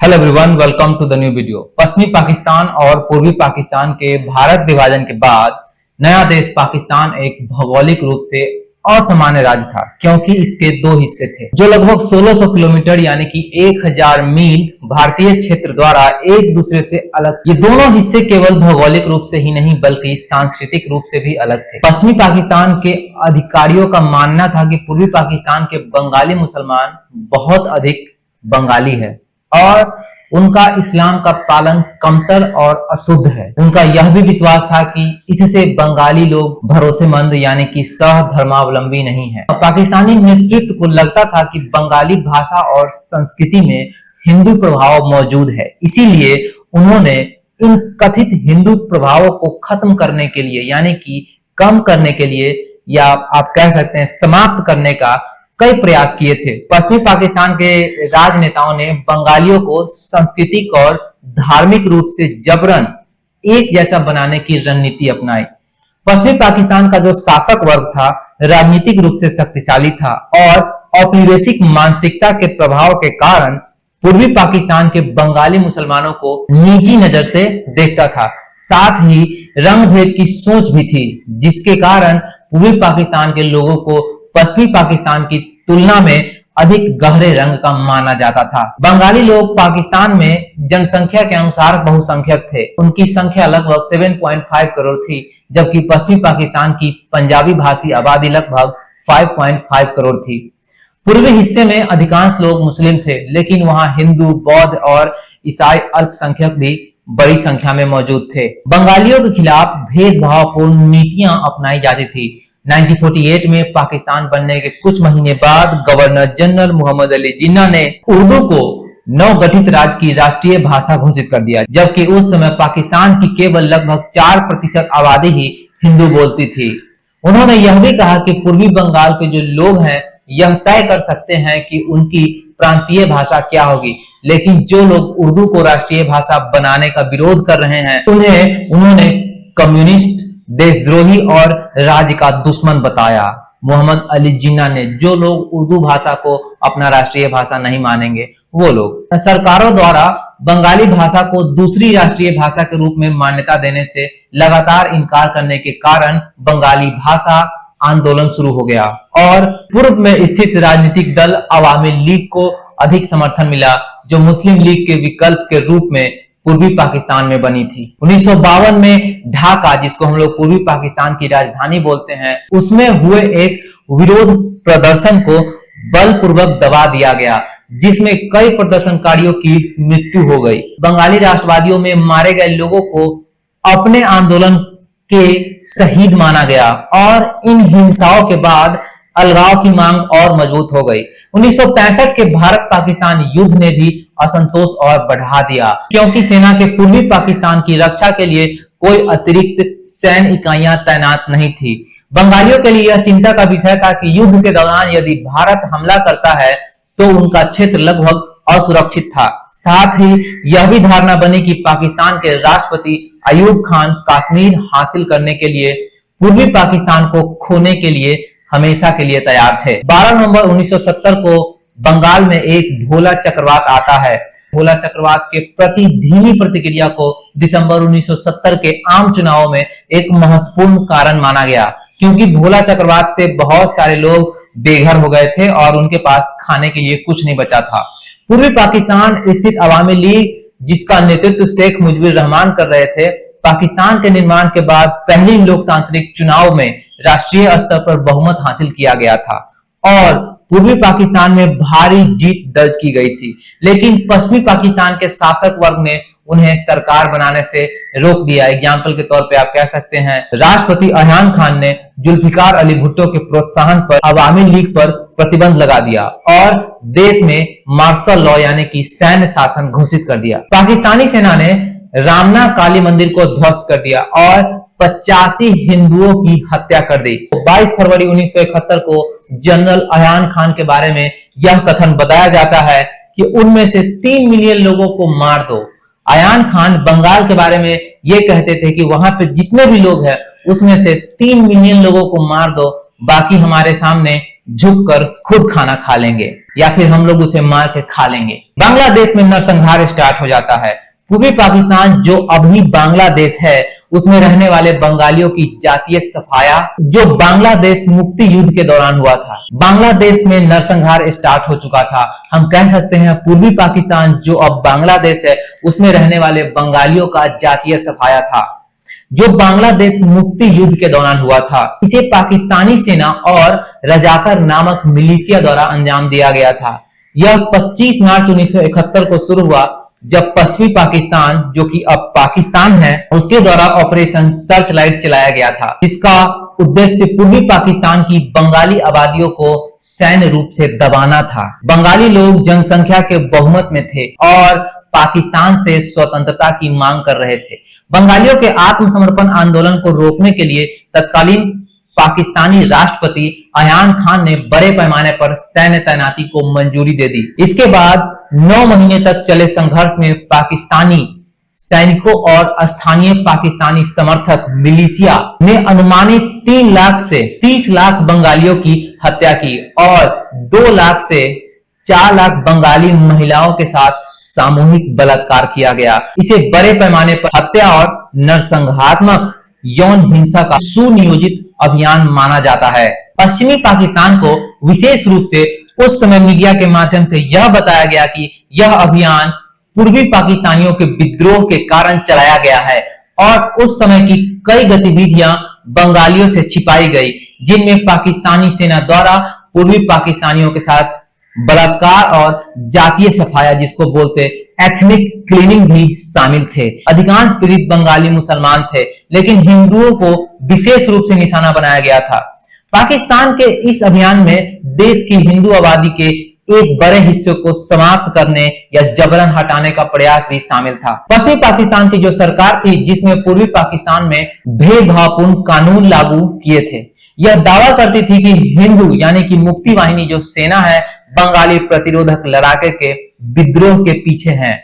Hello everyone, welcome to the new video. पश्चिमी पाकिस्तान और पूर्वी पाकिस्तान के भारत विभाजन के बाद नया देश पाकिस्तान एक भौगोलिक रूप से असामान्य राज्य था, क्योंकि इसके दो हिस्से थे जो लगभग 1600 किलोमीटर यानी कि 1000 मील भारतीय क्षेत्र द्वारा एक दूसरे से अलग। ये दोनों हिस्से केवल भौगोलिक रूप से ही नहीं बल्कि सांस्कृतिक रूप से भी अलग थे। पश्चिमी पाकिस्तान के अधिकारियों का मानना था कि पूर्वी पाकिस्तान के बंगाली मुसलमान बहुत अधिक बंगाली है और उनका इस्लाम का पालन कमतर और अशुद्ध है। उनका यह भी विश्वास था कि इससे बंगाली लोग भरोसेमंद यानी कि सहधर्मावलंबी नहीं है। पाकिस्तानी नेतृत्व को लगता था कि बंगाली भाषा और संस्कृति में हिंदू प्रभाव मौजूद है, इसीलिए उन्होंने इन कथित हिंदू प्रभावों को खत्म करने के लिए यानी कि कम करने के लिए या आप कह सकते हैं समाप्त करने का कई प्रयास किए थे। पश्चिमी पाकिस्तान के राजनेताओं ने बंगालियों को सांस्कृतिक और धार्मिक रूप से जबरन एक जैसा बनाने की रणनीति अपनाई। पश्चिमी पाकिस्तान का जो शासक वर्ग था राजनीतिक रूप से शक्तिशाली था और औपनिवेशिक मानसिकता के प्रभाव के कारण पूर्वी पाकिस्तान के बंगाली मुसलमानों को नीची नजर से देखता था। साथ ही रंग भेद की सोच भी थी, जिसके कारण पूर्वी पाकिस्तान के लोगों को पश्चिमी पाकिस्तान की तुलना में अधिक गहरे रंग का माना जाता था। बंगाली लोग पाकिस्तान में जनसंख्या के अनुसार बहुसंख्यक थे। उनकी संख्या लगभग 7.5 करोड़ थी, जबकि पश्चिमी पाकिस्तान की पंजाबी भाषी आबादी लगभग 5.5 करोड़ थी। पूर्वी हिस्से में अधिकांश लोग मुस्लिम थे, लेकिन वहां हिंदू, बौद्ध और ईसाई अल्पसंख्यक भी बड़ी संख्या में मौजूद थे। बंगालियों के खिलाफ भेदभावपूर्ण नीतियां अपनाई जाती थी। 1948 में पाकिस्तान बनने के कुछ महीने बाद गवर्नर जनरल मोहम्मद अली जिन्ना ने उर्दू को नवगठित राज्य की राष्ट्रीय भाषा घोषित कर दिया, जबकि उस समय पाकिस्तान की केवल लगभग 4% आबादी ही हिंदू बोलती थी। उन्होंने यह भी कहा कि पूर्वी बंगाल के जो लोग हैं यह तय कर सकते हैं कि उनकी प्रांतीय भाषा क्या होगी, लेकिन जो लोग उर्दू को राष्ट्रीय भाषा बनाने का विरोध कर रहे हैं उन्होंने कम्युनिस्ट, देशद्रोही और राज्य का दुश्मन बताया। मोहम्मद अली जिन्ना ने जो लोग उर्दू भाषा को अपना राष्ट्रीय भाषा नहीं मानेंगे वो लोग। सरकारों द्वारा बंगाली भाषा को दूसरी राष्ट्रीय भाषा के रूप में मान्यता देने से लगातार इनकार करने के कारण बंगाली भाषा आंदोलन शुरू हो गया और पूर्व में स्थित राजनीतिक दल अवामी लीग को अधिक समर्थन मिला, जो मुस्लिम लीग के विकल्प के रूप में पूर्वी पाकिस्तान में बनी थी। 1952 में ढाका, जिसको हम लोग पूर्वी पाकिस्तान की राजधानी बोलते हैं, उसमें हुए एक विरोध प्रदर्शन को बलपूर्वक दबा दिया गया, जिसमें कई प्रदर्शनकारियों की मृत्यु हो गई। बंगाली राष्ट्रवादियों में मारे गए लोगों को अपने आंदोलन के शहीद माना गया और इन हिंसाओं के बाद अलगाव की मांग और मजबूत हो गई। 1965 के भारत पाकिस्तान युद्ध ने भी असंतोष और बढ़ा दिया, क्योंकि सेना के पूर्वी पाकिस्तान की रक्षा के लिए कोई अतिरिक्त सैन्य इकाइयां तैनात नहीं थी। बंगालियों के लिए यह चिंता का विषय था कि युद्ध के दौरान यदि भारत हमला करता है तो उनका क्षेत्र लगभग असुरक्षित था। साथ ही यह भी धारणा बनी कि पाकिस्तान के राष्ट्रपति अयूब खान कश्मीर हासिल करने के लिए पूर्वी पाकिस्तान को खोने के लिए हमेशा के लिए तैयार थे। 12 नवंबर 1970 को बंगाल में एक भोला चक्रवात आता है। भोला चक्रवात के प्रति धीमी प्रतिक्रिया को दिसंबर 1970 के आम चुनावों में एक महत्वपूर्ण कारण माना गया, क्योंकि भोला चक्रवात से बहुत सारे लोग बेघर हो गए थे और उनके पास खाने के लिए कुछ नहीं बचा था। पूर्वी पाकिस्तान स्थित अवामी लीग, जिसका नेतृत्व शेख मुजीबुर रहमान कर रहे थे, पाकिस्तान के निर्माण के बाद पहली लोकतांत्रिक चुनाव में राष्ट्रीय स्तर पर बहुमत हासिल किया गया था और पूर्वी पाकिस्तान में भारी जीत दर्ज की गई थी। लेकिन पश्चिमी पाकिस्तान के शासक वर्ग ने उन्हें सरकार बनाने से रोक दिया। एग्जाम्पल के तौर पे आप कह सकते हैं राष्ट्रपति अयान खान ने जुल्फिकार अली भुट्टो के प्रोत्साहन पर अवामी लीग पर प्रतिबंध लगा दिया और देश में मार्शल लॉ यानी कि सैन्य शासन घोषित कर दिया। पाकिस्तानी सेना ने रामना काली मंदिर को ध्वस्त कर दिया और 85 हिंदुओं की हत्या कर दी। 22 फरवरी 1971 को जनरल अयान खान के बारे में यह कथन बताया जाता है कि उनमें से 3 मिलियन लोगों को मार दो। अयान खान बंगाल के बारे में ये कहते थे कि वहां पे जितने भी लोग हैं उसमें से 3 मिलियन लोगों को मार दो, बाकी हमारे सामने झुककर खुद खाना खा लेंगे। या फिर हम लोग उसे मार के खा लेंगे। बांग्लादेश में नरसंहार स्टार्ट हो जाता है। पूर्वी पाकिस्तान जो अभी बांग्लादेश है उसमें रहने वाले बंगालियों की जातीय सफाया जो बांग्लादेश मुक्ति युद्ध के दौरान हुआ था। बांग्लादेश में नरसंहार स्टार्ट हो चुका था। हम कह सकते हैं पूर्वी पाकिस्तान जो अब बांग्लादेश है उसमें रहने वाले बंगालियों का जातीय सफाया था जो बांग्लादेश मुक्ति युद्ध के दौरान हुआ था। इसे पाकिस्तानी सेना और रजाकर नामक मिलिशिया द्वारा अंजाम दिया गया था। यह 25 मार्च 1971 को शुरू हुआ जब पश्चिमी पाकिस्तान जो कि अब पाकिस्तान है उसके द्वारा ऑपरेशन सर्च लाइट चलाया गया था। इसका उद्देश्य पूर्वी पाकिस्तान की बंगाली आबादियों को सैन्य रूप से दबाना था। बंगाली लोग जनसंख्या के बहुमत में थे और पाकिस्तान से स्वतंत्रता की मांग कर रहे थे। बंगालियों के आत्मसमर्पण आंदोलन को रोकने के लिए तत्कालीन पाकिस्तानी राष्ट्रपति अयान खान ने बड़े पैमाने पर सैन्य तैनाती को मंजूरी दे दी। इसके बाद 9 महीने तक चले संघर्ष में पाकिस्तानी सैनिकों और स्थानीय पाकिस्तानी समर्थक मिलिशिया ने अनुमानित 3 लाख से 30 लाख बंगालियों की हत्या की और 2 लाख से 4 लाख बंगाली महिलाओं के साथ सामूहिक बलात्कार किया गया। इसे बड़े पैमाने पर हत्या और नरसंहारात्मक यौन हिंसा का सुनियोजित अभियान माना जाता है। पश्चिमी पाकिस्तान को विशेष रूप से उस समय मीडिया के माध्यम से यह बताया गया कि यह अभियान पूर्वी पाकिस्तानियों के विद्रोह के कारण चलाया गया है और उस समय की कई गतिविधियां बंगालियों से छिपाई गई जिनमें पाकिस्तानी सेना द्वारा पूर्वी पाकिस्तानियों के साथ बलात्कार और जातीय सफाया जिसको बोलते एथनिक क्लीनिंग भी शामिल थे। अधिकांश पीड़ित बंगाली मुसलमान थे लेकिन हिंदुओं को विशेष रूप से निशाना बनाया गया था। पाकिस्तान के इस अभियान में देश की हिंदू आबादी के एक बड़े हिस्से को समाप्त करने या जबरन हटाने का प्रयास भी शामिल था। पश्चिमी पाकिस्तान की जो सरकार थी जिसमें पूर्वी पाकिस्तान में भेदभावपूर्ण कानून लागू किए थे, यह दावा करती थी कि हिंदू यानी कि मुक्ति वाहिनी जो सेना है बंगाली प्रतिरोधक लड़ाके के विद्रोह के पीछे हैं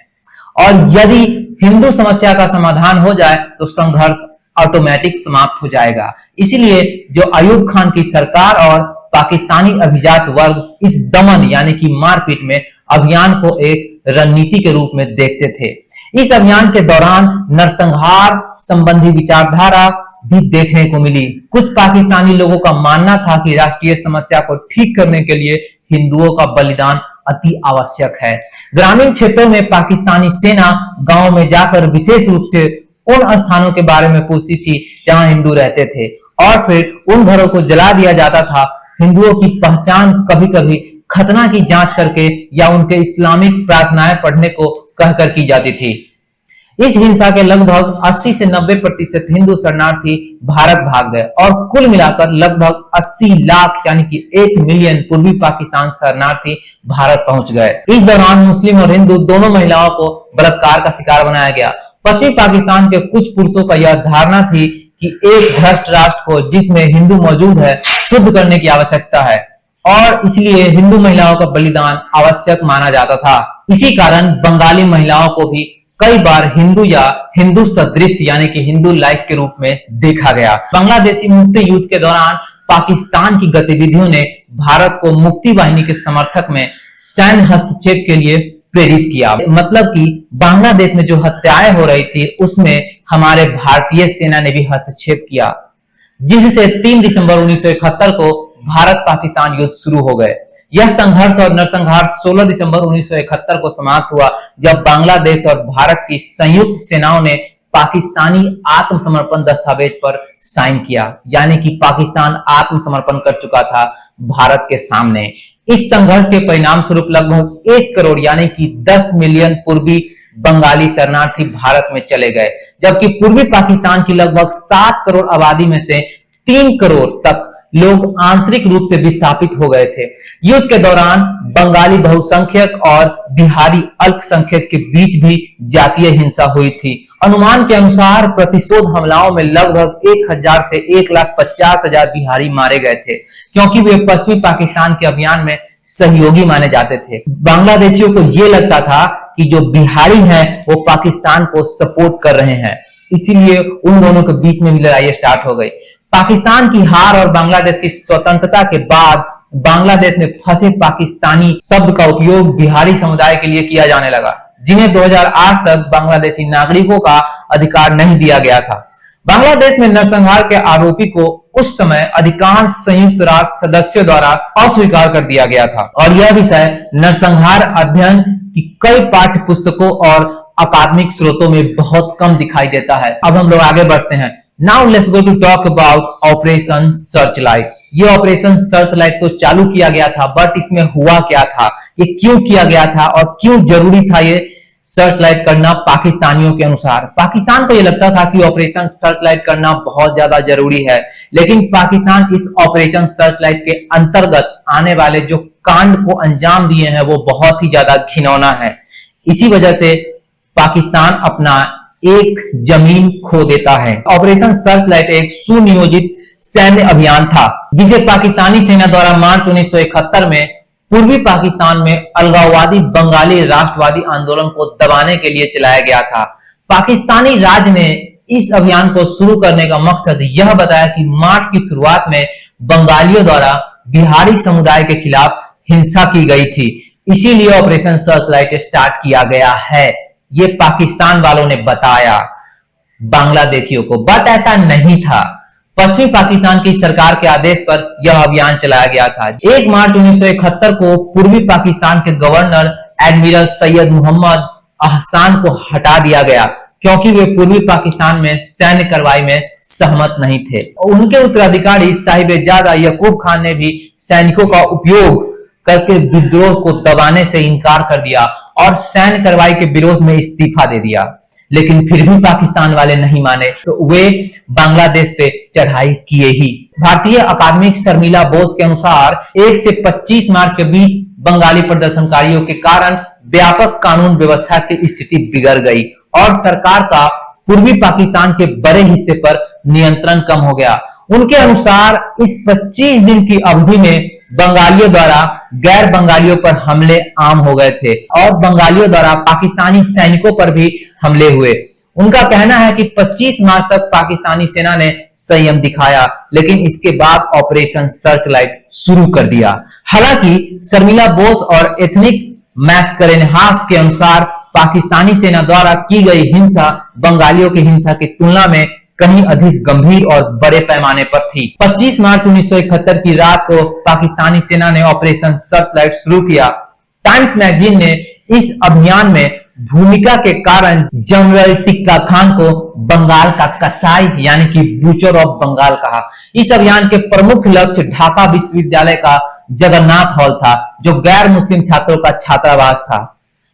और यदि हिंदू समस्या का समाधान हो जाए तो संघर्ष ऑटोमेटिक समाप्त हो जाएगा। इसलिए जो अयूब खान की सरकार और पाकिस्तानी अभिजात वर्ग इस दमन यानी कि मारपीट में अभियान को एक रणनीति के रूप में देखते थे। इस अभियान के दौरान नरसंहार संबंधी विचारधारा भी देखने को मिली। कुछ पाकिस्तानी लोगों का मानना था कि राष्ट्रीय समस्या को ठीक करने के लिए हिंदुओं का बलिदान अति आवश्यक है। ग्रामीण क्षेत्रों में पाकिस्तानी सेना गांव में जाकर विशेष रूप से उन स्थानों के बारे में पूछती थी जहां हिंदू रहते थे और फिर उन घरों को जला दिया जाता था। हिंदुओं की पहचान कभी कभी खतना की जांच करके या उनके इस्लामिक प्रार्थनाएं पढ़ने को कहकर की जाती थी। इस हिंसा के लगभग 80 से 90% हिंदू शरणार्थी भारत भाग गए और कुल मिलाकर लगभग 80 लाख यानी कि 1 मिलियन पूर्वी पाकिस्तान शरणार्थी भारत पहुंच गए। इस दौरान मुस्लिम और हिंदू दोनों महिलाओं को बलात्कार का शिकार बनाया गया। पश्चिमी पाकिस्तान के कुछ पुरुषों का यह धारणा थी कि एक भ्रष्ट राष्ट्र को जिसमें हिंदू मौजूद है शुद्ध करने की आवश्यकता है और इसलिए हिंदू महिलाओं का बलिदान आवश्यक माना जाता था। इसी कारण बंगाली महिलाओं को भी कई बार हिंदू या हिंदू सदृश यानी कि हिंदू लाइक के रूप में देखा गया। बांग्लादेशी मुक्ति युद्ध के दौरान पाकिस्तान की गतिविधियों ने भारत को मुक्ति वाहिनी के समर्थक में सैन्य हस्तक्षेप के लिए प्रेरित किया। मतलब कि बांग्लादेश में जो हत्याएं हो रही थी उसमें हमारे भारतीय सेना ने भी हस्तक्षेप किया जिससे 3 दिसंबर 1971 को भारत पाकिस्तान युद्ध शुरू हो गए। यह संघर्ष और नरसंहार 16 दिसंबर 1971 को समाप्त हुआ जब बांग्लादेश और भारत की संयुक्त सेनाओं ने पाकिस्तानी आत्मसमर्पण दस्तावेज पर साइन किया, यानी कि पाकिस्तान आत्मसमर्पण कर चुका था भारत के सामने। इस संघर्ष के परिणाम स्वरूप लगभग 1 करोड़ यानी कि 10 मिलियन पूर्वी बंगाली शरणार्थी भारत में चले गए, जबकि पूर्वी पाकिस्तान की लगभग 7 करोड़ आबादी में से 3 करोड़ तक लोग आंतरिक रूप से विस्थापित हो गए थे। युद्ध के दौरान बंगाली बहुसंख्यक और बिहारी अल्पसंख्यक के बीच भी जातीय हिंसा हुई थी। अनुमान के अनुसार प्रतिशोध हमलाओं में लगभग 1000 से 1,50,000 बिहारी मारे गए थे, क्योंकि वे पश्चिमी पाकिस्तान के अभियान में सहयोगी माने जाते थे। बांग्लादेशियों को यह लगता था कि जो बिहारी हैं वो पाकिस्तान को सपोर्ट कर रहे हैं, इसीलिए उन दोनों के बीच में भी लड़ाई स्टार्ट हो गई। पाकिस्तान की हार और बांग्लादेश की स्वतंत्रता के बाद बांग्लादेश में फंसे पाकिस्तानी शब्द का उपयोग बिहारी समुदाय के लिए किया जाने लगा, जिन्हें 2008 तक बांग्लादेशी नागरिकों का अधिकार नहीं दिया गया था। बांग्लादेश में नरसंहार के आरोपी को उस समय अधिकांश संयुक्त राष्ट्र सदस्यों द्वारा अस्वीकार कर दिया गया था और यह विषय नरसंहार अध्ययन की कई पाठ्य पुस्तकों और अकादमिक स्रोतों में बहुत कम दिखाई देता है। अब हम लोग आगे बढ़ते हैं। Now let's go to talk about operation searchlight. ये ऑपरेशन सर्चलाइट तो चालू किया गया था, बट इसमें हुआ क्या था, ये क्यों किया गया था और क्यों जरूरी था ये सर्चलाइट करना पाकिस्तानियों के अनुसार। पाकिस्तान को यह लगता था कि ऑपरेशन सर्चलाइट करना बहुत ज्यादा जरूरी है, लेकिन पाकिस्तान इस ऑपरेशन सर्चलाइट के अंतर्गत आने वाले जो कांड को अंजाम दिए हैं वो बहुत ही ज्यादा घिनौना है। इसी वजह से पाकिस्तान अपना एक जमीन खो देता है। ऑपरेशन सर्चलाइट एक सुनियोजित सैन्य अभियान था जिसे पाकिस्तानी सेना द्वारा मार्च 1971 में पूर्वी पाकिस्तान में अलगाववादी बंगाली राष्ट्रवादी आंदोलन को दबाने के लिए चलाया गया था। पाकिस्तानी राज्य ने इस अभियान को शुरू करने का मकसद यह बताया कि मार्च की शुरुआत में बंगालियों द्वारा बिहारी समुदाय के खिलाफ हिंसा की गई थी, इसीलिए ऑपरेशन सर्चलाइट स्टार्ट किया गया है। ये पाकिस्तान वालों ने बताया बांग्लादेशियों को, बट ऐसा नहीं था। पश्चिमी पाकिस्तान की सरकार के आदेश पर यह अभियान चलाया गया था। 1 मार्च 1971 को पूर्वी पाकिस्तान के गवर्नर एडमिरल सैयद मोहम्मद अहसान को हटा दिया गया क्योंकि वे पूर्वी पाकिस्तान में सैन्य कार्रवाई में सहमत नहीं थे। उनके उत्तराधिकारी साहिब-ए-जादा यकूब खान ने भी सैनिकों का उपयोग करके विद्रोह को दबाने से इनकार कर दिया और सैन्य कार्रवाई के विरोध में इस्तीफा दे दिया, लेकिन फिर भी पाकिस्तान वाले नहीं माने तो वे बांग्लादेश पे चढ़ाई किए ही। भारतीय अकादमिक शर्मिला बोस के अनुसार 1 से 25 मार्च के बीच बंगाली प्रदर्शनकारियों के कारण व्यापक कानून व्यवस्था की स्थिति बिगड़ गई और सरकार का पूर्वी पाकिस्तान के बड़े हिस्से पर नियंत्रण कम हो गया। उनके अनुसार इस 25 दिन की अवधि में बंगालियों द्वारा गैर बंगालियों पर हमले आम हो गए थे और बंगालियों द्वारा पाकिस्तानी सैनिकों पर भी हमले हुए। उनका कहना है कि 25 मार्च तक पाकिस्तानी सेना ने संयम दिखाया, लेकिन इसके बाद ऑपरेशन सर्चलाइट शुरू कर दिया। हालांकि शर्मिला बोस और एथनिक मैस्करेनहास के अनुसार पाकिस्तानी सेना द्वारा की गई हिंसा बंगालियों की हिंसा की तुलना में कहीं अधिक गंभीर और बड़े पैमाने पर थी। 25 मार्च 1971 की रात को पाकिस्तानी सेना ने ऑपरेशन सर्चलाइट शुरू किया। टाइम्स मैगजीन ने इस अभियान में भूमिका के कारण जनरल टिक्का खान को बंगाल का कसाई यानी कि बूचर ऑफ बंगाल कहा। इस अभियान के प्रमुख लक्ष्य ढाका विश्वविद्यालय का जगन्नाथ हॉल था, जो गैर मुस्लिम छात्रों का छात्रावास था,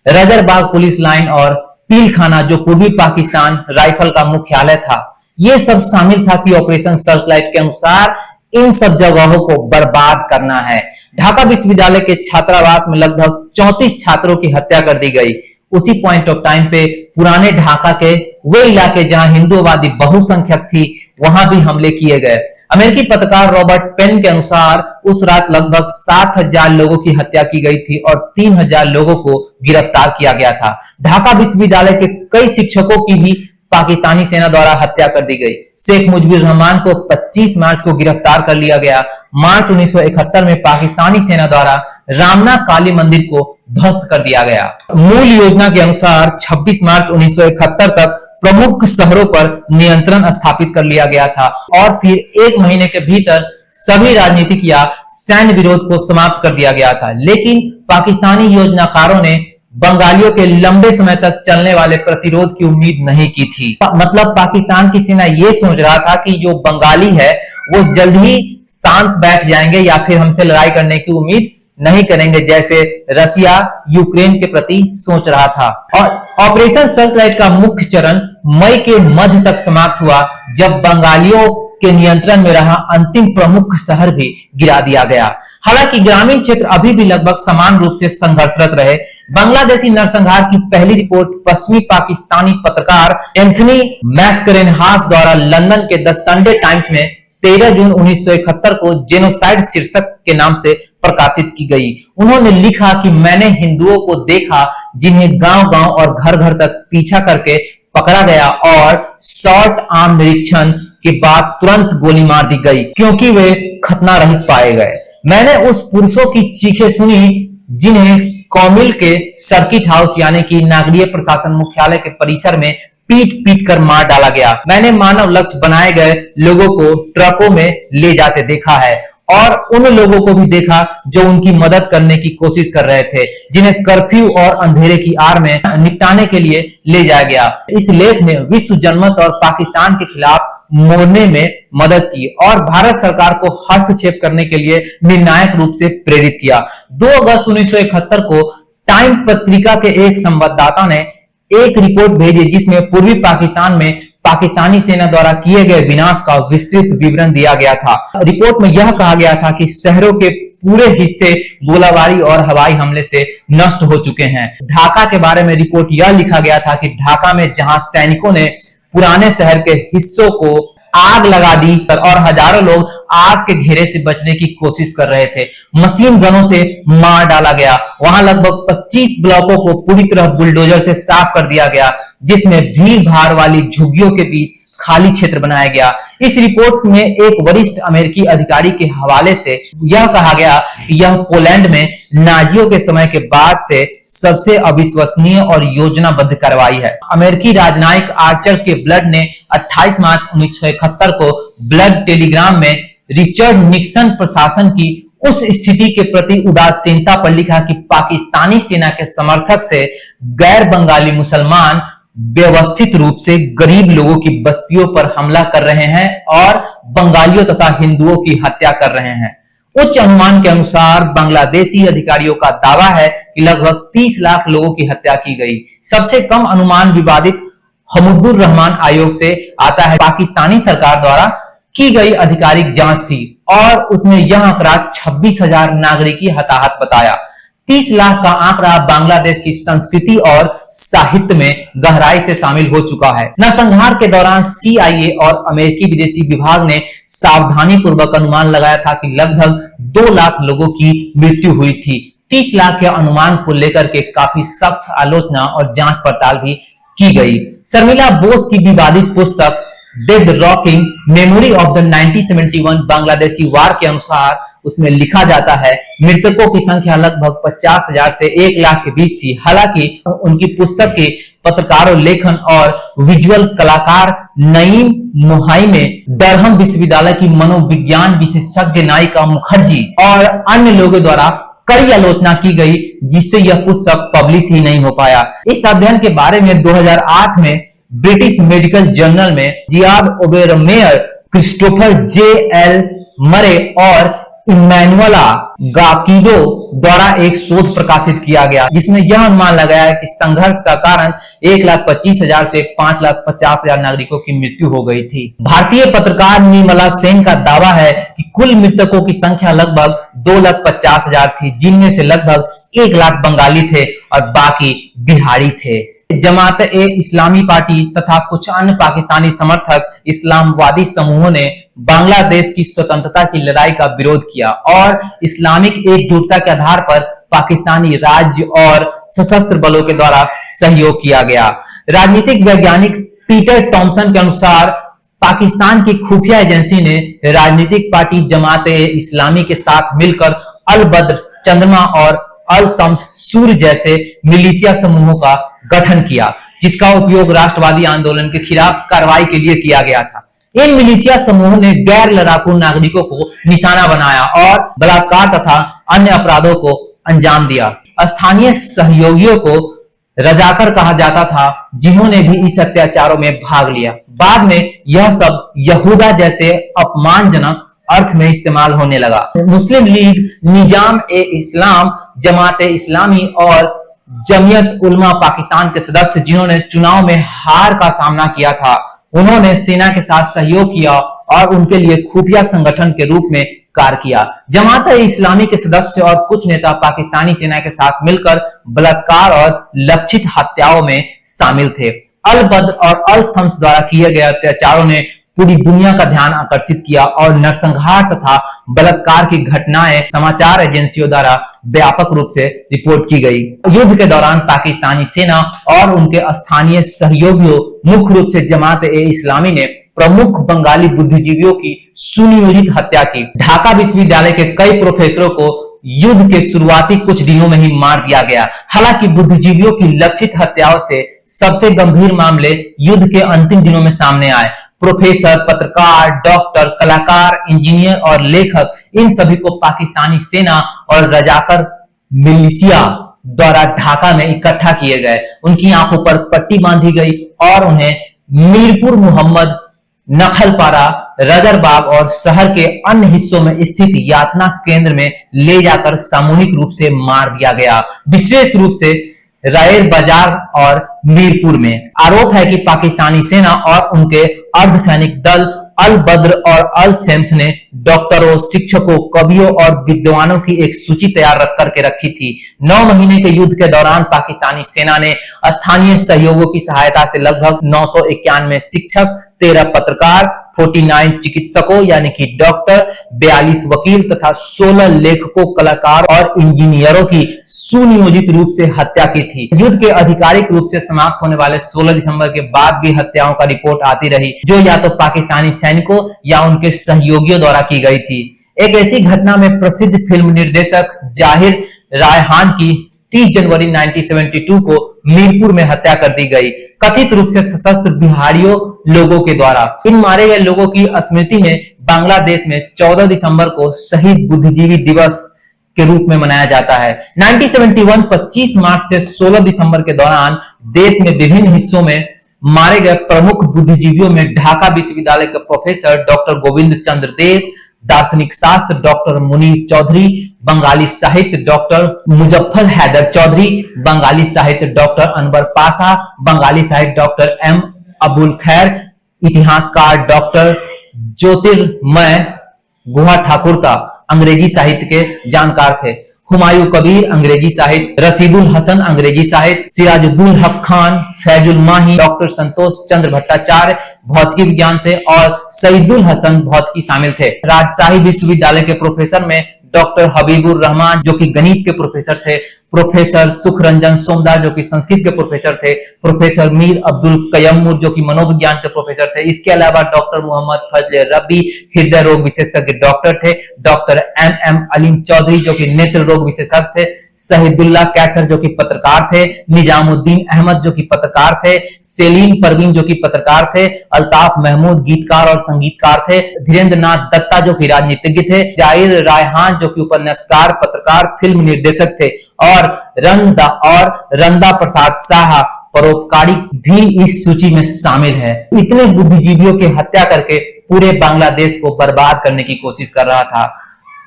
रजरबाग पुलिस लाइन और पील खाना जो पूर्वी पाकिस्तान राइफल का मुख्यालय था। ये सब शामिल था कि ऑपरेशन सर्चलाइट के अनुसार इन सब जगहों को बर्बाद करना है। ढाका विश्वविद्यालय के छात्रावास में लगभग 34 छात्रों की हत्या कर दी गई। उसी पॉइंट ऑफ टाइम पे पुराने ढाका के वे इलाके जहां हिंदुवादी बहुसंख्यक थी वहां भी हमले किए गए। अमेरिकी पत्रकार रॉबर्ट पेन के अनुसार उस रात लगभग 7,000 लोगों की हत्या की गई थी और 3,000 लोगों को गिरफ्तार किया गया था। ढाका विश्वविद्यालय के कई शिक्षकों की भी पाकिस्तानी सेना द्वारा हत्या कर दी गई। शेख मुजीबुर रहमान को 25 मार्च को गिरफ्तार कर लिया गया। मार्च 1971 में पाकिस्तानी सेना द्वारा रामना काली मंदिर को ध्वस्त कर दिया गया। मूल योजना के अनुसार 26 मार्च 1971 तक प्रमुख शहरों पर नियंत्रण स्थापित कर लिया गया था और फिर 1 महीने के भीतर सभी राजनीतिक या सैन्य विरोध को समाप्त कर दिया गया था। लेकिन पाकिस्तानी योजनाकारों ने बंगालियों के लंबे समय तक चलने वाले प्रतिरोध की उम्मीद नहीं की थी। मतलब पाकिस्तान की सेना ये सोच रहा था कि जो बंगाली है वो जल्द ही शांत बैठ जाएंगे या फिर हमसे लड़ाई करने की उम्मीद नहीं करेंगे, जैसे रसिया यूक्रेन के प्रति सोच रहा था। और ऑपरेशन सर्चलाइट का मुख्य चरण मई के मध्य तक समाप्त हुआ, जब बंगालियों के नियंत्रण में रहा अंतिम प्रमुख शहर भी गिरा दिया गया। हालांकि ग्रामीण क्षेत्र अभी भी लगभग समान रूप से संघर्षरत रहे। बांग्लादेशी नरसंहार की पहली रिपोर्ट पश्चिमी पाकिस्तानी पत्रकार एंथनी मैस्करेनहास द्वारा लंदन के द संडे टाइम्स में 13 जून 1971 को जेनोसाइड शीर्षक के नाम से प्रकाशित की गई। उन्होंने लिखा कि मैंने हिंदुओं को देखा जिन्हें गांव-गांव और घर-घर तक पीछा करके पकड़ा गया और शॉर्ट आर्म निरीक्षण के बाद तुरंत गोली मार दी गई क्योंकि वे खतना रहित पाए गए। मैंने उस पुरुषों की चीखें सुनी जिन्हें कौमिल के सर्किट हाउस यानी कि नगरीय प्रशासन मुख्यालय के परिसर में पीट पीट कर मार डाला गया। मैंने मानव लक्ष्य बनाए गए लोगों को ट्रकों में ले जाते देखा है और उन लोगों को भी देखा जो उनकी मदद करने की कोशिश कर रहे थे, जिन्हें कर्फ्यू और अंधेरे की आड़ में निपटाने के लिए ले जाया गया। इस लेख ने विश्व जनमत और पाकिस्तान के खिलाफ मोड़ने में मदद की और भारत सरकार को हस्तक्षेप करने के लिए निर्णायक रूप से प्रेरित किया। 2 अगस्त 1971 को टाइम पत्रिका के एक संवाददाता ने एक रिपोर्ट भेजी जिसमें पूर्वी पाकिस्तान में पाकिस्तानी सेना द्वारा किए गए विनाश का विस्तृत विवरण दिया गया था। रिपोर्ट में यह कहा गया था कि शहरों के पूरे हिस्से गोलाबारी और हवाई हमले से नष्ट हो चुके हैं। ढाका के बारे में रिपोर्ट यह लिखा गया था कि ढाका में जहां सैनिकों ने पुराने शहर के हिस्सों को आग लगा दी और हजारों लोग आग के घेरे से बचने की कोशिश कर रहे थे, मशीन गनों से मार डाला गया। वहां लगभग 25 ब्लॉकों को पूरी तरह बुलडोजर से साफ कर दिया गया, जिसमें भीड़ भाड़ वाली झुग्गियों के बीच खाली क्षेत्र बनाया गया। इस रिपोर्ट में एक वरिष्ठ अमेरिकी अधिकारी के हवाले से यह कहा गया कि यह पोलैंड में नाजियों के समय के बाद से सबसे अविश्वसनीय और योजनाबद्ध कार्रवाई है। अमेरिकी राजनयिक आर्चर के ब्लड ने 28 मार्च 1971 को ब्लड टेलीग्राम में रिचर्ड निक्सन प्रशासन की उस स्थिति के प्रति उदासीनता पर लिखा कि पाकिस्तानी सेना के समर्थक से गैर बंगाली मुसलमान व्यवस्थित रूप से गरीब लोगों की बस्तियों पर हमला कर रहे हैं और बंगालियों तथा हिंदुओं की हत्या कर रहे हैं। उच्च अनुमान के अनुसार बांग्लादेशी अधिकारियों का दावा है कि लगभग 30 लाख लोगों की हत्या की गई। सबसे कम अनुमान विवादित हमदुर रहमान आयोग से आता है। पाकिस्तानी सरकार द्वारा की गई आधिकारिक जांच थी और उसने यह आंकड़ा 26,000 नागरिकी हताहत बताया। 30 लाख का आंकड़ा बांग्लादेश की संस्कृति और साहित्य में गहराई से शामिल हो चुका है। नरसंहार के दौरान CIA और अमेरिकी विदेशी विभाग ने सावधानी पूर्वक अनुमान लगाया था कि लगभग 2 लाख लोगों की मृत्यु हुई थी। 30 लाख के अनुमान को लेकर के काफी सख्त आलोचना और जांच पड़ताल भी की गई। शर्मिला बोस की विवादित पुस्तक dead reckoning memory of the 1971 Bangladeshi war के अनुसार उसमें लिखा जाता है मृतकों की संख्या लगभग 50,000 से 1 लाख के बीच थी। हालांकि उनकी पुस्तक के पत्रकारों, लेखन और विजुअल कलाकार नईम मुहाई में डरहम विश्वविद्यालय की मनोविज्ञान विशेषज्ञ नायिका मुखर्जी और अन्य लोगों द्वारा कड़ी आलोचना की गई, जिससे यह पुस्तक पब्लिश ही नहीं हो पाया। इस अध्ययन के बारे में 2008 में ब्रिटिश मेडिकल जर्नल में जियाद ओबेरमेयर, क्रिस्टोफर J.L. मरे और इमैनुअला गाकिडो द्वारा एक शोध प्रकाशित किया गया, जिसमें यह अनुमान लगाया है कि संघर्ष का कारण 1,25,000 से 5,50,000 नागरिकों की मृत्यु हो गई थी। भारतीय पत्रकार निर्मला सेन का दावा है कि कुल मृतकों की संख्या लगभग 2,50,000 थी, जिनमें से लगभग 1 लाख बंगाली थे और बाकी बिहारी थे। जमात-ए-इस्लामी पार्टी तथा कुछ अन्य पाकिस्तानी समर्थक इस्लामवादी समूहों ने बांग्लादेश की स्वतंत्रता की लड़ाई का विरोध किया और इस्लामिक एकजुटता के आधार पर पाकिस्तानी राज्य और सशस्त्र बलों के द्वारा सहयोग किया गया। राजनीतिक वैज्ञानिक पीटर टॉमसन के अनुसार पाकिस्तान की खुफिया एजेंसी ने राजनीतिक पार्टी जमात-ए-इस्लामी के साथ मिलकर अल बद्र, चंद्रमा और अल शम्स सूर्य जैसे मिलिशिया समूहों का गठन किया, जिसका उपयोग राष्ट्रवादी आंदोलन के खिलाफ कार्रवाई के लिए किया गया था। इन मिलिशिया समूहों ने गैर लड़ाकू नागरिकों को निशाना बनाया और बलात्कार तथा अन्य अपराधों को अंजाम दिया। स्थानीय सहयोगियों को रजाकर कहा जाता था, जिन्होंने भी इस अत्याचारों में भाग लिया। बाद में यह सब यहूदा जैसे अपमानजनक अर्थ में इस्तेमाल होने लगा। मुस्लिम लीग, निजाम-ए-इस्लाम, जमात-ए-इस्लामी और जमियत उलमा पाकिस्तान के सदस्य जिन्होंने चुनाव में हार का सामना किया था, उन्होंने सेना के साथ सहयोग किया और उनके लिए खुफिया संगठन के रूप में कार्य किया। जमात-ए-इस्लामी के सदस्य और कुछ नेता पाकिस्तानी सेना के साथ मिलकर बलात्कार और लक्षित हत्याओं में शामिल थे। अल बद्र और अल शम्स द्वारा किए गए अत्याचारों ने पूरी दुनिया का ध्यान आकर्षित किया और नरसंहार तथा बलात्कार की घटनाएं समाचार एजेंसियों द्वारा व्यापक रूप से रिपोर्ट की गई। युद्ध के दौरान पाकिस्तानी सेना और उनके स्थानीय सहयोगियों, मुख्य रूप से जमात-ए-इस्लामी ने प्रमुख बंगाली बुद्धिजीवियों की सुनियोजित हत्या की। ढाका विश्वविद्यालय के कई प्रोफेसरों को युद्ध के शुरुआती कुछ दिनों में ही मार दिया गया। हालांकि बुद्धिजीवियों की लक्षित हत्याओं से सबसे गंभीर मामले युद्ध के अंतिम दिनों में सामने आए। प्रोफेसर, पत्रकार, डॉक्टर, कलाकार, इंजीनियर और लेखक, इन सभी को पाकिस्तानी सेना और रजाकर मिलिशिया द्वारा ढाका में इकट्ठा किए गए। उनकी आंखों पर पट्टी बांधी गई और उन्हें मीरपुर मोहम्मद, नखलपारा, रजरबाग और शहर के अन्य हिस्सों में स्थित यातना केंद्र में ले जाकर सामूहिक रूप से मार दिया गया, विशेष रूप से रायर बाजार और मीरपुर में। आरोप है कि पाकिस्तानी सेना और उनके अर्धसैनिक दल अल बद्र और अल शम्स ने डॉक्टरों, शिक्षकों, कवियों और विद्वानों की एक सूची तैयार करके रखी थी। 9 महीने के युद्ध के दौरान पाकिस्तानी सेना ने स्थानीय सहयोगों की सहायता से लगभग 991 शिक्षक, 13 पत्रकार, 49 चिकित्सकों यानी कि डॉक्टर, 42 वकील तथा 16 लेखकों, कलाकार और इंजीनियरों की सुनियोजित रूप से हत्या की थी। युद्ध के आधिकारिक रूप से समाप्त होने वाले 16 दिसंबर के बाद भी हत्याओं का रिपोर्ट आती रही, जो या तो पाकिस्तानी सैनिकों या उनके सहयोगियों द्वारा की गई थी। एक ऐसी घटना में प्रसिद्ध फिल्म निर्देशक जाहिर रायहान की 30 जनवरी 1972 को मीरपुर में हत्या कर दी गई, कथित रूप से सशस्त्र बिहारियों लोगों के द्वारा। इन मारे गए लोगों की स्मृति में बांग्लादेश में 14 दिसंबर को शहीद बुद्धिजीवी दिवस के रूप में मनाया जाता है। 1971 25 मार्च से 16 दिसंबर के दौरान देश में विभिन्न हिस्सों में मारे गए प्रमुख बुद्धिजीवियों में ढाका विश्वविद्यालय के प्रोफेसर डॉक्टर गोविंद चंद्र देव, दार्शनिक शास्त्र डॉक्टर मुनीर चौधरी, बंगाली साहित्य डॉक्टर मुजफ्फर हैदर चौधरी, बंगाली साहित्य डॉक्टर अनवर पाशा, बंगाली साहित्य डॉक्टर एम अबुल खैर, इतिहासकार डॉक्टर ज्योतिर्मय गुहा ठाकुरता अंग्रेजी साहित्य के जानकार थे। हुमायूं कबीर अंग्रेजी साहित्य, रशीदुल हसन अंग्रेजी साहित्य, सिराजुद्दौल हक खान, फैजुल माही, डॉक्टर संतोष चंद्र भट्टाचार्य भौतिकी विज्ञान से और सईदुल हसन भौतिकी शामिल थे। राजशाही विश्वविद्यालय के प्रोफेसर में डॉक्टर हबीबुर रहमान जो कि गणित के प्रोफेसर थे, प्रोफेसर सुखरंजन सोमदार जो कि संस्कृत के प्रोफेसर थे, प्रोफेसर मीर अब्दुल कय्यमुर जो कि मनोविज्ञान के प्रोफेसर थे। इसके अलावा डॉक्टर मोहम्मद फजल रबी हृदय रोग विशेषज्ञ डॉक्टर थे, डॉक्टर एम अलीम चौधरी जो कि नेत्र रोग विशेषज्ञ थे, शहीदुल्लाह कैसर जो कि पत्रकार थे, निजामुद्दीन अहमद जो कि पत्रकार थे, सेलीम परवीन जो कि पत्रकार थे, अल्ताफ महमूद गीतकार और संगीतकार थे, धीरेन्द्र नाथ दत्ता जो कि राजनीतिज्ञ थे, जाहिर रायहान जो कि उपन्यासकार, पत्रकार, फिल्म निर्देशक थे और रंदा प्रसाद साहा परोपकारी भी इस सूची में शामिल है। इतने बुद्धिजीवियों की हत्या करके पूरे बांग्लादेश को बर्बाद करने की कोशिश कर रहा था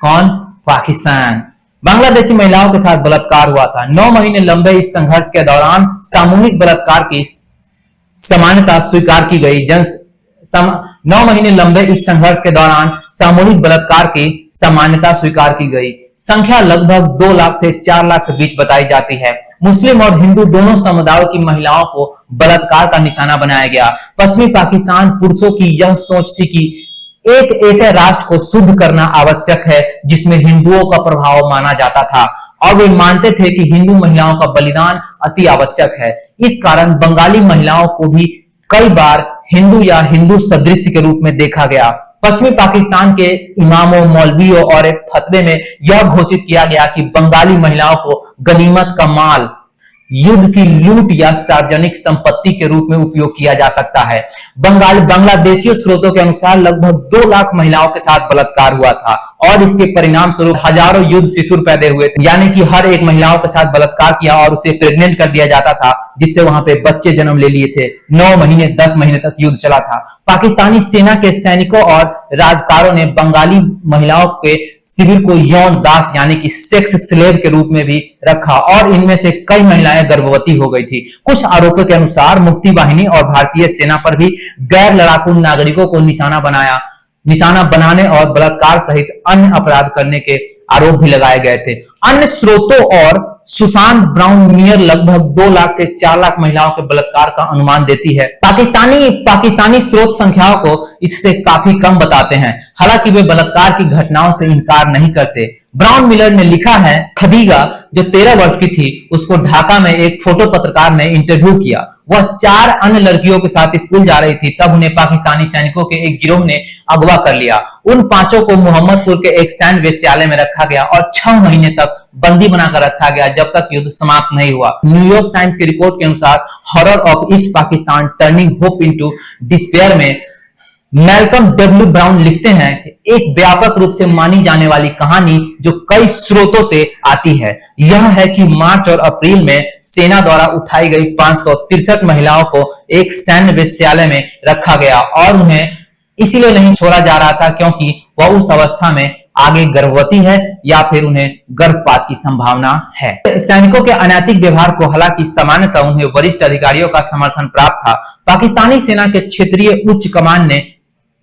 कौन? पाकिस्तान। बांग्लादेशी महिलाओं के साथ बलात्कार हुआ था। 9 महीने लंबे इस संघर्ष के दौरान सामूहिक बलात्कार की समानता स्वीकार की गई। 9 महीने लंबे इस संघर्ष के दौरान सामूहिक बलात्कार की सामान्यता स्वीकार की गई। संख्या लगभग 2 लाख से 4 लाख के बीच बताई जाती है। मुस्लिम और हिंदू दोनों समुदायों की महिलाओं को बलात्कार का निशाना बनाया गया। पश्चिमी पाकिस्तान पुरुषों की यह सोच थी कि एक ऐसे राष्ट्र को शुद्ध करना आवश्यक है जिसमें हिंदुओं का प्रभाव माना जाता था और वे मानते थे कि हिंदू महिलाओं का बलिदान अति आवश्यक है। इस कारण बंगाली महिलाओं को भी कई बार हिंदू या हिंदू सदृश के रूप में देखा गया। पश्चिमी पाकिस्तान के इमामों, मौलवियों और एक फतवे में यह घोषित किया गया कि बंगाली महिलाओं को गनीमत का माल, युद्ध की लूट या सार्वजनिक संपत्ति के रूप में उपयोग किया जा सकता है। बांग्लादेशी स्रोतों के अनुसार लगभग 2 लाख महिलाओं के साथ बलात्कार हुआ था और इसके परिणाम स्वरूप हजारों युद्ध शिशु पैदा हुए थे, यानी कि हर एक महिलाओं के साथ बलात्कार किया और उसे प्रेग्नेंट कर दिया जाता था, जिससे वहां पे बच्चे जन्म ले लिए थे। 9 महीने 10 महीने तक युद्ध चला था। पाकिस्तानी सेना के सैनिकों और राजकारों ने बंगाली महिलाओं के शिविर को यौन दास यानी कि सेक्स स्लेव के रूप में भी रखा और इनमें से कई महिलाएं गर्भवती हो गई थी। कुछ आरोपों के अनुसार मुक्ति वाहिनी और भारतीय सेना पर भी गैर लड़ाकू नागरिकों को निशाना बनाने और बलात्कार सहित अन्य अपराध करने के आरोप भी लगाए गए थे। अन्य स्रोतों और सुशांत ब्राउन मियर लगभग 2 लाख से 4 लाख महिलाओं के बलात्कार का अनुमान देती है। पाकिस्तानी स्रोत संख्याओं को इससे काफी कम बताते हैं, हालांकि वे बलात्कार की घटनाओं से इनकार नहीं करते। ब्राउन मिलर ने लिखा है, खदीजा जो 13 वर्ष की थी उसको ढाका में एक फोटो पत्रकार ने इंटरव्यू किया। वह 4 अन्य लड़कियों के साथ स्कूल जा रही थी, तब उन्हें पाकिस्तानी सैनिकों के एक गिरोह ने अगवा कर लिया। उन 5 को मोहम्मदपुर के एक सैन्य वेश्यालय में रखा गया और 6 महीने तक बंदी बनाकर रखा गया, जब तक युद्ध समाप्त नहीं हुआ। न्यूयॉर्क टाइम्स की रिपोर्ट के अनुसार horror of east Pakistan turning hope into despair में मैल्कम डब्ल्यू ब्राउन लिखते हैं कि एक व्यापक रूप से मानी जाने वाली कहानी जो कई स्रोतों से आती है, यह है कि मार्च और अप्रैल में सेना द्वारा उठाई गई 563 महिलाओं को एक सैन्य वेश्यालय में रखा गया और उन्हें इसलिए नहीं छोड़ा जा रहा था क्योंकि वह उस अवस्था में आगे गर्भवती है या फिर उन्हें गर्भपात की संभावना है। सैनिकों के अनैतिक व्यवहार को हालांकि सामान्यतः उन्हें वरिष्ठ अधिकारियों का समर्थन प्राप्त था। पाकिस्तानी सेना के क्षेत्रीय उच्च कमान ने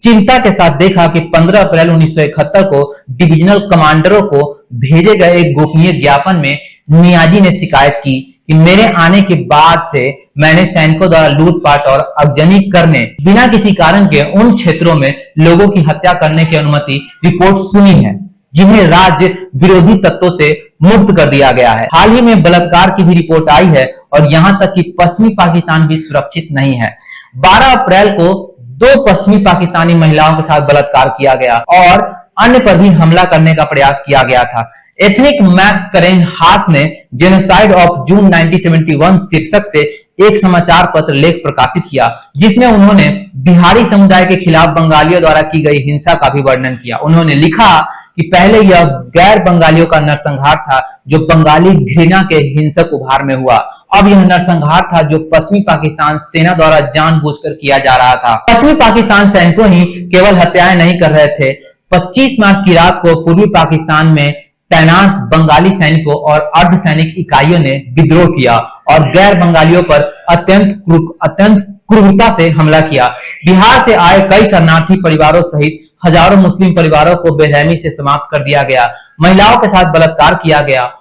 चिंता के साथ देखा कि 15 अप्रैल 1971 को डिविजनल कमांडरों को भेजे गए एक गोपनीय ज्ञापन में नियाजी ने शिकायत की कि मेरे आने के बाद से मैंने सैनिकों द्वारा लूटपाट और आगजनी करने, बिना किसी कारण के उन क्षेत्रों में लोगों की हत्या करने की अनुमति रिपोर्ट सुनी है जिन्हें राज्य विरोधी तत्वों से मुक्त कर दिया गया है। हाल ही में बलात्कार की भी रिपोर्ट आई है और यहां तक कि पश्चिमी पाकिस्तान भी सुरक्षित नहीं है। 12 अप्रैल को 2 पश्चिमी पाकिस्तानी महिलाओं के साथ बलात्कार किया गया और अन्य पर भी हमला करने का प्रयास किया गया था। एथनिक मैसकरेन हास ने जेनोसाइड ऑफ जून 1971 शीर्षक से एक समाचार पत्र लेख प्रकाशित किया, जिसमें उन्होंने बिहारी समुदाय के खिलाफ बंगालियों द्वारा की गई हिंसा का भी वर्णन किया। उन्होंने लिखा कि पहले यह गैर बंगालियों का नरसंहार था जो बंगाली घृणा के हिंसक उभार में हुआ। अब यह नरसंहार था जो पश्चिमी पाकिस्तान सेना द्वारा जानबूझकर किया जा रहा था। पश्चिमी पाकिस्तान सैनिकों ही केवल हत्याएं नहीं कर रहे थे। 25 मार्च की रात को पूर्वी पाकिस्तान में तैनात बंगाली सैनिकों और अर्धसैनिक इकाइयों ने विद्रोह किया और गैर बंगालियों पर अत्यंत क्रूरता से हमला किया। बिहार से आए कई शरणार्थी परिवारों सहित हजारों मुस्लिम परिवारों को बेरहमी से समाप्त कर दिया गया। महिलाओं के साथ बलात्कार किया गया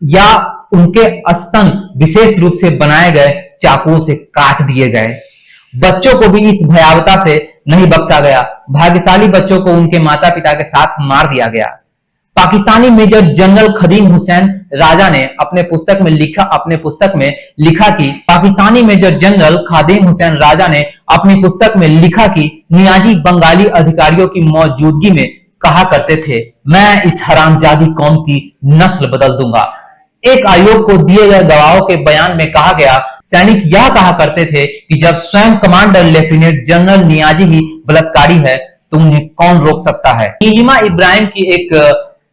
या उनके स्तन विशेष रूप से बनाए गए चाकुओं से काट दिए गए। बच्चों को भी इस भयावहता से नहीं बख्शा गया। भाग्यशाली बच्चों को उनके माता पिता के साथ मार दिया गया। पाकिस्तानी मेजर जनरल खदीम हुसैन राजा ने अपने पुस्तक में लिखा कि पाकिस्तानी मेजर जनरल खादिम हुसैन राजा ने अपनी पुस्तक में लिखा कि नियाजी बंगाली अधिकारियों की मौजूदगी में कहा करते थे, मैं इस हरामजादी कौम की नस्ल बदल दूंगा। एक आयोग को दिए गए गवाहों के बयान में कहा गया, सैनिक यह कहा करते थे कि जब स्वयं कमांडर लेफ्टिनेंट जनरल नियाजी ही बलात्कारी है तो उन्हें कौन रोक सकता है। नीलिमा इब्राहिम की एक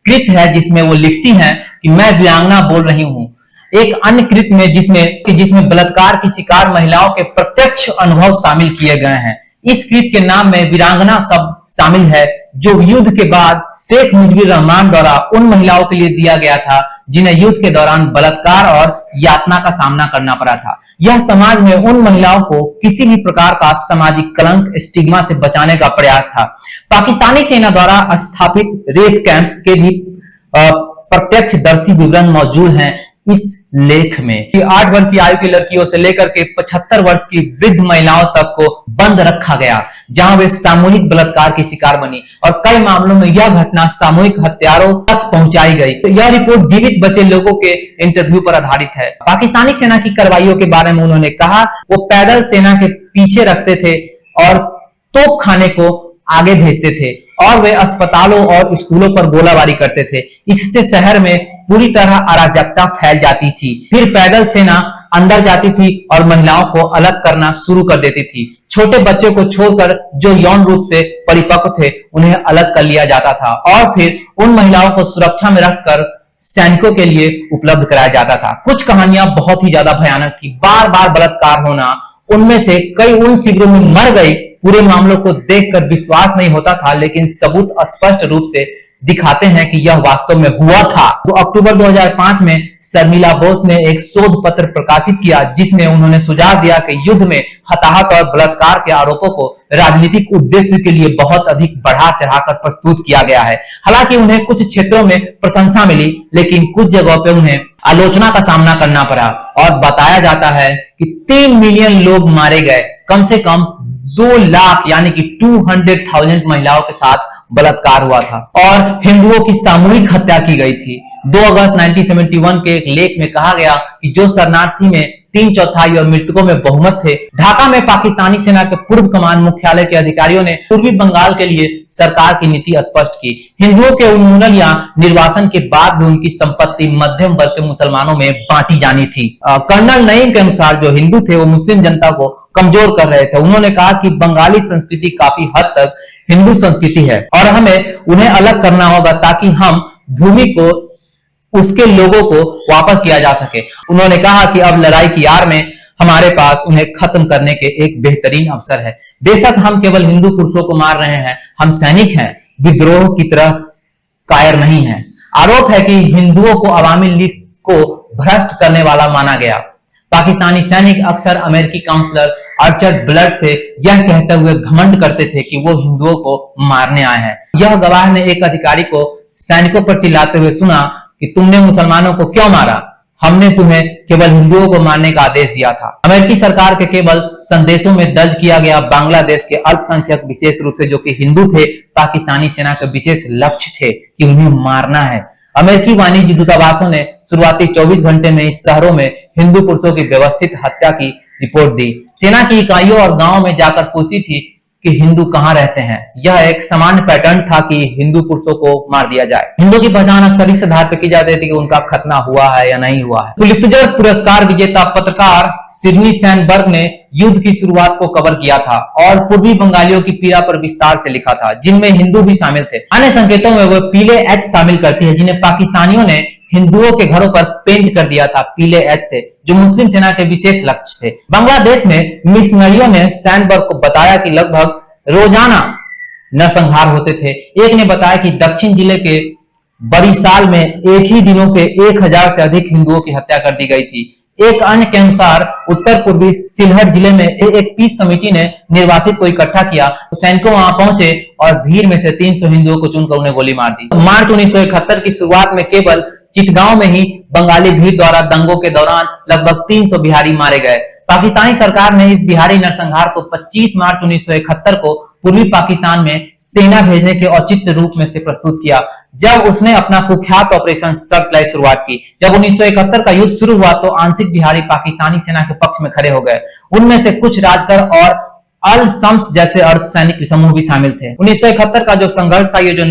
कृत है जिसमें वो लिखती हैं कि मैं वीरांगना बोल रही हूँ। एक अन्य कृत में जिसमें बलात्कार की शिकार महिलाओं के प्रत्यक्ष अनुभव शामिल किए गए हैं। इस कृत के नाम में वीरांगना शब्द शामिल है जो युद्ध के बाद शेख मुजीबुर रहमान द्वारा उन महिलाओं के लिए दिया गया था जिन्हें युद्ध के दौरान बलात्कार और यातना का सामना करना पड़ा था। यह समाज में उन महिलाओं को किसी भी प्रकार का सामाजिक कलंक स्टिग्मा से बचाने का प्रयास था। पाकिस्तानी सेना द्वारा स्थापित रेप कैंप के भी प्रत्यक्षदर्शी विवरण मौजूद हैं इस लेख में। 8 वर्ष की आयु की लड़कियों से लेकर के 75 वर्ष की वृद्ध महिलाओं तक को बंद रखा गया, जहां वे सामूहिक बलात्कार की शिकार बनी और कई मामलों में यह घटना सामूहिक हत्यारों तक पहुंचाई गई। तो यह रिपोर्ट जीवित बचे लोगों के इंटरव्यू पर आधारित है। पाकिस्तानी सेना की कार्रवाइयों के बारे में उन्होंने कहा, वो पैदल सेना के पीछे रखते थे और तोप खाने को आगे भेजते थे और वे अस्पतालों और स्कूलों पर गोलाबारी करते थे। इससे शहर में पूरी तरह अराजकता फैल जाती थी। फिर पैदल सेना अंदर जाती थी और महिलाओं को अलग करना शुरू कर देती थी। छोटे बच्चों को छोड़कर जो यौन रूप से परिपक्व थे उन्हें अलग कर लिया जाता था और फिर उन महिलाओं को सुरक्षा में रखकर सैनिकों के लिए उपलब्ध कराया जाता था। कुछ कहानियां बहुत ही ज्यादा भयानक थी। बार बार बलात्कार होना, उनमें से कई उन शिविरों में मर गई। पूरे मामलों को देखकर विश्वास नहीं होता था, लेकिन सबूत स्पष्ट रूप से दिखाते हैं कि यह वास्तव में हुआ था। तो अक्टूबर 2005 में शर्मिला बोस ने एक शोध पत्र प्रकाशित किया जिसमें उन्होंने सुझाव दिया कि युद्ध में हताहत और बलात्कार के आरोपों को राजनीतिक उद्देश्य के लिए बहुत अधिक बढ़ा चढ़ाकर प्रस्तुत किया गया है। हालांकि उन्हें कुछ क्षेत्रों में प्रशंसा मिली, लेकिन कुछ जगहों पर उन्हें आलोचना का सामना करना पड़ा और बताया जाता है कि 3 मिलियन लोग मारे गए। कम से कम 2 लाख यानी कि 200,000 महिलाओं के साथ बलात्कार हुआ था और हिंदुओं की सामूहिक हत्या की गई थी। 2 अगस्त 1971 के एक लेख में कहा गया कि जो शरणार्थी में 3/4 और मृतकों में बहुमत थे। ढाका में पाकिस्तानी सेना के पूर्व कमान मुख्यालय के अधिकारियों ने पूर्वी बंगाल के लिए सरकार की नीति स्पष्ट की। हिंदुओं के उन्मूलन या निर्वासन के बाद भी उनकी संपत्ति मध्यम वर्ग के मुसलमानों में बांटी जानी थी। कर्नल नईम के अनुसार जो हिंदू थे वो मुस्लिम जनता को कमजोर कर रहे थे। उन्होंने कहा कि बंगाली संस्कृति काफी हद तक हिंदू संस्कृति है और हमें उन्हें अलग करना होगा ताकि हम भूमि को उसके लोगों को वापस किया जा सके। उन्होंने कहा कि अब लड़ाई की आड़ में हमारे पास उन्हें खत्म करने के एक बेहतरीन अवसर है। बेशक हम केवल हिंदू पुरुषों को मार रहे हैं, हम सैनिक हैं, विद्रोह की तरह कायर नहीं हैं। आरोप है कि हिंदुओं को अवामी लीग को भ्रष्ट करने वाला माना गया। पाकिस्तानी सैनिक अक्सर अमेरिकी काउंसलर आर्चर ब्लड से यह कहते हुए घमंड करते थे कि वो हिंदुओं को मारने आए हैं। यह गवाह ने एक अधिकारी को सैनिकों पर चिल्लाते हुए सुना कि तुमने मुसलमानों को क्यों मारा? हमने तुम्हें केवल हिंदुओं को मारने का आदेश दिया था। अमेरिकी सरकार के केवल संदेशों में दर्ज किया गया बांग्लादेश के अल्पसंख्यक, विशेष रूप से जो कि हिंदू थे, पाकिस्तानी सेना के विशेष लक्ष्य थे कि उन्हें मारना है। अमेरिकी वाणिज्य दूतावासों ने शुरुआती 24 घंटे में इस शहरों में हिंदू पुरुषों की व्यवस्थित हत्या की रिपोर्ट दी। सेना की इकाइयों और गांवों में जाकर पूछती थी कि हिंदू कहां रहते हैं। यह एक सामान्य पैटर्न था कि हिंदू पुरुषों को मार दिया जाए। हिंदू की पहचान अक्सर इस आधार पर की जाती थी कि उनका खतना हुआ है या नहीं हुआ है। पुलित्जर पुरस्कार विजेता पत्रकार सिडनी सैनबर्ग ने युद्ध की शुरुआत को कवर किया था और पूर्वी बंगालियों की पीड़ा पर विस्तार से लिखा था, जिनमें हिंदू भी शामिल थे। अन्य संकेतों में वह पीले एच शामिल करती है, जिन्हें पाकिस्तानियों ने हिंदुओं के घरों पर पेंट कर दिया था पीले एच से, जो मुस्लिम सेना के विशेष लक्ष्य थे। बांग्लादेश में मिशनरियों ने सैनबर्ग को बताया कि लगभग रोजाना नरसंहार होते थे। एक ने बताया कि दक्षिण जिले के बरिशाल में एक ही दिनों के 1000 से अधिक हिंदुओं की हत्या कर दी गई थी। एक अन्य के अनुसार उत्तर पूर्वी सिलहट जिले में एक पीस कमेटी ने निर्वासित को इकट्ठा किया, तो सैनिकों वहां पहुंचे और भीड़ में से 300 हिंदुओं को चुनकर उन्हें गोली मार दी। मार्च 1971 की शुरुआत में केवल चिटगांव में ही बंगाली भीड़ द्वारा दंगों के दौरान लगभग 300 बिहारी मारे गए। पाकिस्तानी सरकार ने इस बिहारी नरसंहार को 25 मार्च 1971 को पूर्वी पाकिस्तान में सेना भेजने के औचित्य रूप में से प्रस्तुत किया, जब उसने अपना कुख्यात ऑपरेशन सर्चलाइट शुरुआत की। जब 1971 का युद्ध शुरू हुआ तो आंशिक बिहारी पाकिस्तानी सेना के पक्ष में खड़े हो गए। उनमें से कुछ राजकर और अल शम्स जैसे अर्धसैनिक समूह भी शामिल थे। 1971 का जो संघर्ष था, ये जो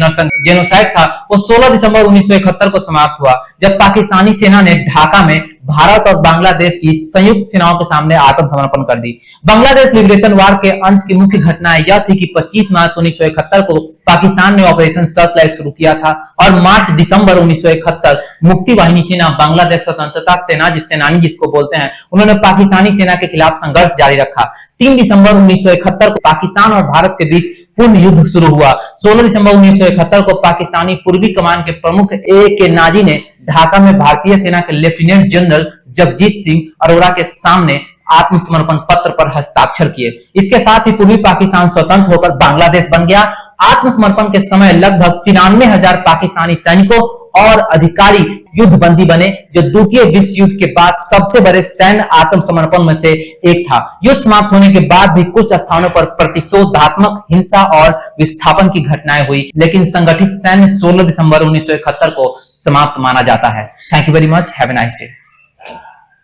जेनोसाइड था, वो 16 दिसंबर 1971 को समाप्त हुआ, जब पाकिस्तानी सेना ने ढाका में भारत और बांग्लादेश की संयुक्त सेनाओं के सामने आत्मसमर्पण कर दी। बांग्लादेश लिबरेशन वार के अंत की मुख्य घटना यह थी कि 25 मार्च 1971 को पाकिस्तान ने ऑपरेशन सर्चलाइट शुरू किया था और मार्च दिसंबर 1971 मुक्ति वाहिनी सेना, बांग्लादेश स्वतंत्रता सेना सेनानी जिसको बोलते हैं, उन्होंने पाकिस्तानी सेना के खिलाफ संघर्ष जारी रखा। 3 दिसंबर 1971 को पाकिस्तान और भारत के बीच पूर्ण युद्ध शुरू हुआ। 16 दिसंबर 1971 को पाकिस्तानी पूर्वी कमान के प्रमुख A.K. नाजी ने ढाका में भारतीय सेना के लेफ्टिनेंट जनरल जगजीत सिंह अरोड़ा के सामने आत्मसमर्पण पत्र पर हस्ताक्षर किए। इसके साथ ही पूर्वी पाकिस्तान स्वतंत्र होकर बांग्लादेश बन गया। आत्मसमर्पण के समय लगभग 93,000 पाकिस्तानी सैनिकों और अधिकारी युद्ध बंदी बने, जो द्वितीय विश्व युद्ध के बाद सबसे बड़े सैन्य आत्मसमर्पण में से एक था। युद्ध समाप्त होने के बाद भी कुछ स्थानों पर प्रतिशोधात्मक हिंसा और विस्थापन की घटनाएं हुई, लेकिन संगठित सैन्य 16 दिसंबर 1971 को समाप्त माना जाता है। Thank you very much, have a nice day.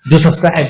Do subscribe.